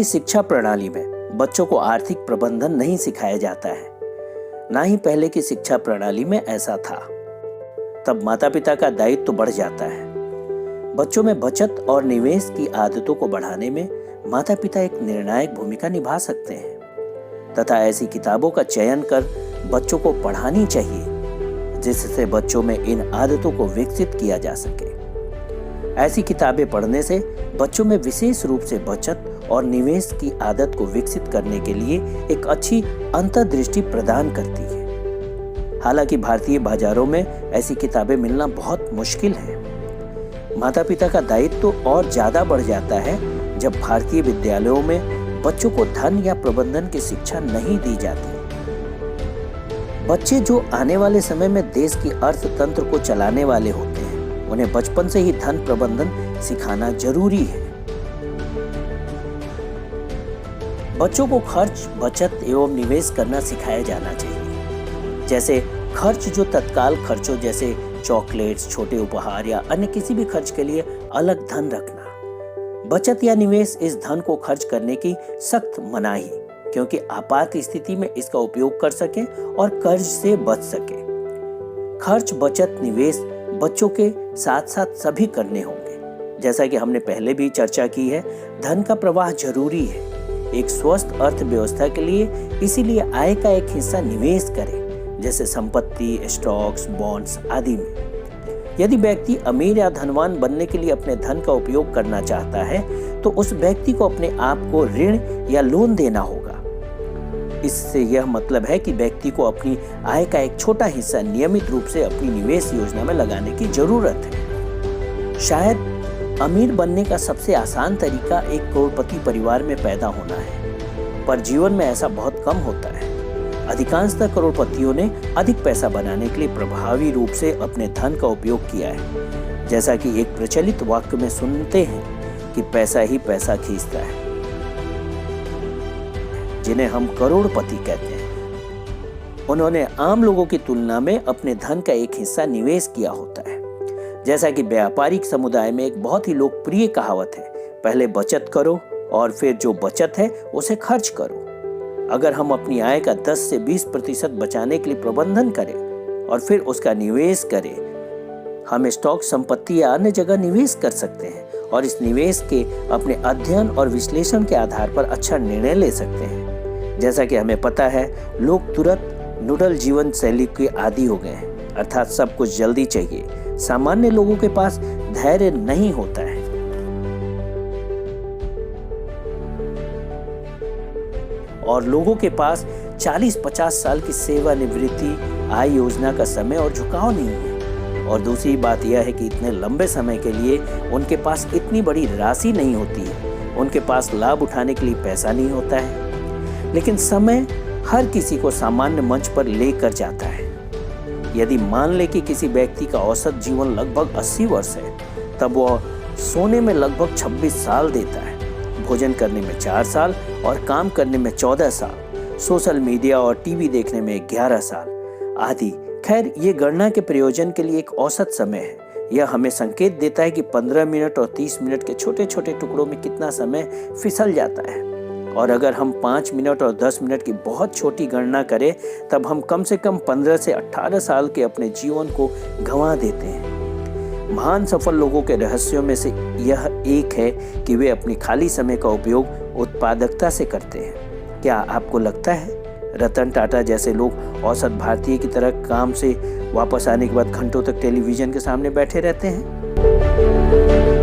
की शिक्षा प्रणाली में बच्चों को आर्थिक प्रबंधन नहीं सिखाया जाता है, ना ही पहले की शिक्षा प्रणाली में ऐसा था। तब माता पिता का दायित्व तो बढ़ जाता है। बच्चों में बचत और निवेश की आदतों को बढ़ाने में माता पिता एक निर्णायक भूमिका निभा सकते हैं तथा ऐसी किताबों का चयन कर बच्चों को पढ़ानी चाहिए जिससे बच्चों में इन आदतों को विकसित किया जा सके। ऐसी किताबें पढ़ने से बच्चों में विशेष रूप से बचत और निवेश की आदत को विकसित करने के लिए एक अच्छी अंतर्दृष्टि प्रदान करती है। हालांकि भारतीय बाजारों में ऐसी किताबें मिलना बहुत मुश्किल है। माता पिता का दायित्व तो और ज्यादा बढ़ जाता है जब भारतीय विद्यालयों में बच्चों को धन या प्रबंधन की शिक्षा नहीं दी जाती। बच्चे जो आने वाले समय में देश की अर्थतंत्र को चलाने वाले होते हैं, उन्हें बचपन से ही धन प्रबंधन सिखाना जरूरी है। बच्चों को खर्च, बचत एवं निवेश करना सिखाया जाना चाहिए। जैसे खर्च जो तत्काल खर्चों जैसे चॉकलेट्स, छोटे उपहार या अन्य किसी भी खर्च के लिए अलग धन रखना। बचत या निवेश, इस धन को खर्च करने की सख्त मनाही, क्योंकि आपात स्थिति में इसका उपयोग कर सके और कर्ज से बच सके। खर्च, बचत, निवेश बच्चों के साथ साथ सभी करने होंगे। जैसा कि हमने पहले भी चर्चा की है, धन का प्रवाह जरूरी है एक स्वस्थ अर्थव्यवस्था के लिए। इसीलिए आय का एक हिस्सा निवेश करें, जैसे संपत्ति, स्टॉक्स, बॉन्ड्स आदि में। यदि व्यक्ति अमीर या धनवान बनने के लिए अपने धन का उपयोग करना चाहता है तो उस व्यक्ति को अपने आप को ऋण या लोन देना होगा। इससे यह मतलब है कि व्यक्ति को अपनी आय का एक छोटा हिस्सा नियमित रूप से अपनी निवेश योजना में लगाने की जरूरत है। शायद अमीर बनने का सबसे आसान तरीका एक करोड़पति परिवार में पैदा होना है, पर जीवन में ऐसा बहुत कम होता है। अधिकांशतः करोड़पतियों ने अधिक पैसा बनाने के लिए प्रभावी रूप से अपने धन का उपयोग किया है। जैसा कि एक प्रचलित वाक्य में सुनते हैं कि पैसा ही पैसा खींचता है, जिन्हें हम करोड़पति कहते हैं। उन्होंने आम लोगों की तुलना में अपने धन का एक हिस्सा निवेश किया होता है। जैसा कि व्यापारिक समुदाय में एक बहुत ही लोकप्रिय कहावत है, पहले बचत करो और फिर जो बचत है उसे खर्च करो। अगर हम अपनी आय का 10 से 20% बचाने के लिए प्रबंधन करें और फिर उसका निवेश करें, हम स्टॉक, संपत्ति या अन्य जगह निवेश कर सकते हैं और इस निवेश के अपने अध्ययन और विश्लेषण के आधार पर अच्छा निर्णय ले सकते हैं। जैसा कि हमें पता है, लोग तुरंत नूडल जीवन शैली के आदी हो गए हैं, अर्थात सब कुछ जल्दी चाहिए। सामान्य लोगों के पास धैर्य नहीं होता है। और लोगों के पास 40-50 साल की सेवानिवृत्ति आय योजना का समय और झुकाव नहीं है। और दूसरी बात यह है कि इतने लंबे समय के लिए उनके पास इतनी बड़ी राशि नहीं होती है, उनके पास लाभ उठाने के लिए पैसा नहीं होता है। लेकिन समय हर किसी को सामान्य मंच पर लेकर जाता है। यदि मान ले कि किसी व्यक्ति का औसत जीवन लगभग 80 वर्ष है, तब वह सोने में लगभग 26 साल देता है, भोजन करने में 4 साल और काम करने में 14 साल, सोशल मीडिया और टीवी देखने में 11 साल आदि। खैर, ये गणना के प्रयोजन के लिए एक औसत समय है। यह हमें संकेत देता है कि 15 मिनट और 30 मिनट के छोटे छोटे टुकड़ों में कितना समय फिसल जाता है। और अगर हम 5 मिनट और 10 मिनट की बहुत छोटी गणना करें, तब हम कम से कम 15 से 18 साल के अपने जीवन को गंवा देते हैं। महान सफल लोगों के रहस्यों में से यह एक है कि वे अपनी खाली समय का उपयोग उत्पादकता से करते हैं। क्या आपको लगता है रतन टाटा जैसे लोग औसत भारतीय की तरह काम से वापस आने के बाद घंटों तक टेलीविजन के सामने बैठे रहते हैं?